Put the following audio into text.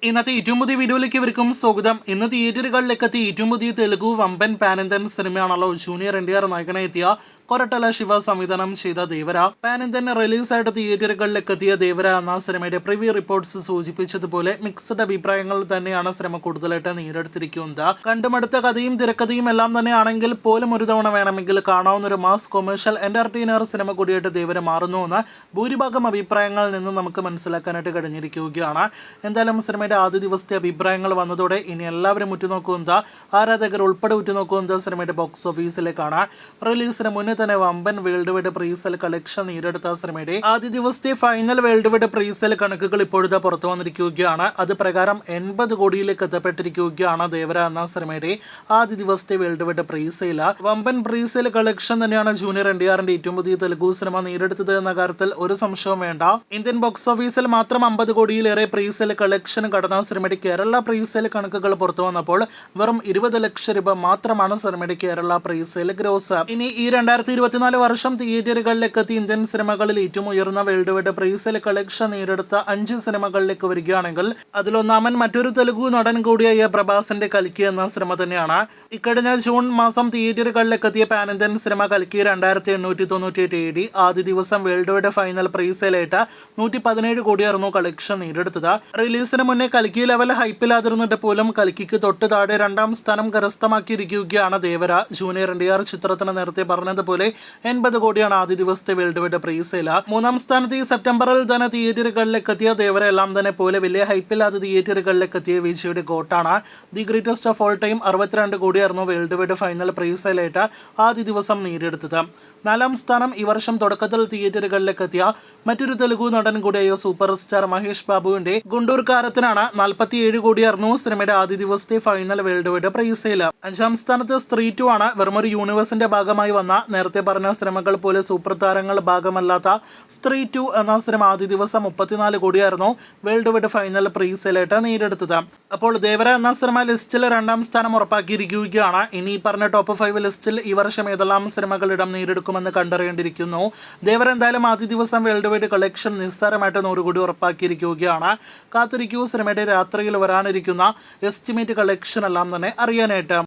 ഇന്നത്തെ ഏറ്റവും പുതിയ വീഡിയോയിലേക്ക് ഇവർക്കും സ്വാഗതം. ഇന്ന് തിയേറ്ററുകളിലേക്ക് എത്തിയ ഏറ്റവും പുതിയ തെലുഗു വമ്പൻ പാൻ ഇന്ത്യൻ സിനിമയാണല്ലോ ജൂനിയർ NTR നായകനെ എത്തിയ കൊരട്ടല ശിവ സംവിധാനം ചെയ്ത ദേവര. പാൻ ഇന്ത്യൻ റിലീസായിട്ട് തിയേറ്ററുകളിലേക്ക് എത്തിയ ദേവര എന്ന സിനിമയുടെ പ്രിവ്യൂ റിപ്പോർട്ട്സ് സൂചിപ്പിച്ചതുപോലെ മിക്സ്ഡ് അഭിപ്രായങ്ങൾ തന്നെയാണ് സിനിമ കൂടുതലായിട്ട് നേരിടുത്തിരിക്കുന്നത്. കണ്ടുമടുത്ത കഥയും തിരക്കഥയും എല്ലാം തന്നെ ആണെങ്കിൽ പോലും ഒരു തവണ വേണമെങ്കിൽ കാണാവുന്ന ഒരു മാസ് കൊമേഴ്ഷ്യൽ എന്റർടൈനർ സിനിമ കൂടിയായിട്ട് ദേവര മാറുന്നുവെന്ന് ഭൂരിഭാഗം അഭിപ്രായങ്ങളിൽ നിന്ന് നമുക്ക് മനസ്സിലാക്കാനായിട്ട് കഴിഞ്ഞിരിക്കുകയാണ്. എന്തായാലും സിനിമയുടെ ആദ്യ ദിവസത്തെ അഭിപ്രായങ്ങൾ വന്നതോടെ ഇനി എല്ലാവരും ഉറ്റുനോക്കുന്നത്, ആരാധകർ ഉൾപ്പെടെ ഉറ്റുനോക്കുന്നത് സിനിമയുടെ ബോക്സ് ഓഫീസിലേക്കാണ്. റിലീസിന് മുന്നേ തന്നെ വമ്പൻ വേൾഡ് വൈഡ് പ്രീസെൽ കളക്ഷൻ നേടിയെടുത്ത സിനിമയുടെ ആദ്യ ദിവസത്തെ ഫൈനൽ വേൾഡ് വൈഡ് പ്രീസെൽ കണക്കുകൾ ഇപ്പോഴത്തെ പുറത്തു വന്നിരിക്കുകയാണ്. അത് പ്രകാരം 80 കോടിയിലേക്ക് എത്തപ്പെട്ടിരിക്കുകയാണ് ദേവര എന്ന സിനിമയുടെ ആദ്യ ദിവസത്തെ വേൾഡ് വൈഡ് പ്രീസെയിൽ. വമ്പൻ പ്രീസെൽ കളക്ഷൻ തന്നെയാണ് ജൂനിയർ NTRന്റെ ഏറ്റവും പുതിയ തെലുഗു സിനിമ നേടിയെടുത്തത് എന്ന കാര്യത്തിൽ ഒരു സംശയവും വേണ്ട. ഇന്ത്യൻ ബോക്സ് ഓഫീസിൽ മാത്രം 50 കോടിയിലേറെ പ്രീസെൽ കളക്ഷൻ കടന്ന സിനിമയുടെ കേരള പ്രീസെയിൽ കണക്കുകൾ പുറത്തു വന്നപ്പോൾ വെറും 20 ലക്ഷം രൂപ മാത്രമാണ് സിനിമയുടെ കേരള പ്രീസെയിൽ ഗ്രോസ്. ഇനി ഈ 2024 വർഷം തിയേറ്ററുകളിലേക്ക് എത്തി ഇന്ത്യൻ സിനിമകളിൽ ഏറ്റവും ഉയർന്ന വേൾഡ് വൈഡ് പ്രീസെയിൽ കളക്ഷൻ നേടിയെടുത്ത 5 സിനിമകളിലേക്ക് വരികയാണെങ്കിൽ അതിലൊന്നാമൻ മറ്റൊരു തെലുഗു നടൻ കൂടിയായ പ്രഭാസിന്റെ കൽക്കി എന്ന സിനിമ തന്നെയാണ്. ഇക്കഴിഞ്ഞ ജൂൺ മാസം തിയേറ്ററുകളിലേക്ക് എത്തിയ പാൻ ഇന്ത്യൻ സിനിമ കൽക്കി 2898 AD ആദ്യ ദിവസം വേൾഡ് വൈഡ് ഫൈനൽ പ്രീസെയിലായിട്ട് 117 കോടിയായിരുന്നു കളക്ഷൻ നേടിയെടുത്തത്. റിലീസിന് മുന്നേ കൽക്കി ലെവൽ ഹൈപ്പിലാതിരുന്നിട്ട് പോലും കൽക്കിക്ക് തൊട്ട് താഴെ 2ാം സ്ഥാനം കരസ്ഥമാക്കിയിരിക്കുകയാണ് ദേവര. ജൂനിയർ NTR ചിത്രത്തിന് നേരത്തെ പറഞ്ഞതുപോലെ 80 കോടിയാണ് ആദ്യ ദിവസത്തെ വേൾഡ് വൈഡ് പ്രീസെയിൽ. 3ാം സ്ഥാനത്ത് ഈ സെപ്റ്റംബറിൽ തന്നെ തിയേറ്ററുകളിലേക്ക് എത്തിയ ദേവര എല്ലാം തന്നെ പോലെ വലിയ ഹൈപ്പില്ലാതെ തിയേറ്ററുകളിലേക്ക് എത്തിയ വിജയുടെ ഗോട്ടാണ്. The greatest of all time 62 കോടിയായിരുന്നു വേൾഡ് വൈഡ് ഫൈനൽ പ്രീസെയിലായിട്ട് ആദ്യ ദിവസം നേടിയെടുത്തത്. 4ാം സ്ഥാനം ഈ വർഷം തുടക്കത്തിൽ തിയേറ്ററുകളിലേക്ക് എത്തിയ മറ്റൊരു തെലുഗു നടൻ കൂടിയായ സൂപ്പർ സ്റ്റാർ മഹേഷ് ബാബുവിന്റെ ഗുണ്ടൂർ കാരത്തിനാണ്. 47 കോടിയായിരുന്നു സിനിമയുടെ ആദ്യ ദിവസത്തെ ഫൈനൽ വേൾഡ് വൈഡ് പ്രീസെയിൽ. 5ാം സ്ഥാനത്ത് സ്ത്രീ 2 ആണ്. വെറുമൊരു യൂണിവേഴ്സിന്റെ ഭാഗമായി വന്ന നേരത്തെ പറഞ്ഞ സിനിമകൾ പോലെ സൂപ്പർ താരങ്ങൾ ഭാഗമല്ലാത്ത സ്ത്രീ 2 എന്ന സിനിമ ആദ്യ ദിവസം 34 കോടിയായിരുന്നു വേൾഡ് വൈഡ് ഫൈനൽ പ്രീസെയിലായിട്ട് നേടിയെടുത്തത്. അപ്പോൾ ദേവര എന്ന സിനിമ ലിസ്റ്റിൽ 2ാം സ്ഥാനം ഉറപ്പാക്കിയിരിക്കുകയാണ്. ഇനി പറഞ്ഞ ടോപ്പ് 5 ലിസ്റ്റിൽ ഈ വർഷം ഏതെല്ലാം സിനിമകൾ ഇടം നേടിയെടുക്കുമെന്ന് കണ്ടറിയേണ്ടിയിരിക്കുന്നു. ദേവര എന്തായാലും ആദ്യ ദിവസം വേൾഡ് വൈഡ് കളക്ഷൻ നിസ്സാരമായിട്ട് 100 കോടി ഉറപ്പാക്കിയിരിക്കുകയാണ്. കാത്തിരിക്കൂ സിനിമയുടെ രാത്രിയിൽ വരാനിരിക്കുന്ന എസ്റ്റിമേറ്റ് കളക്ഷൻ എല്ലാം തന്നെ അറിയാനായിട്ട്.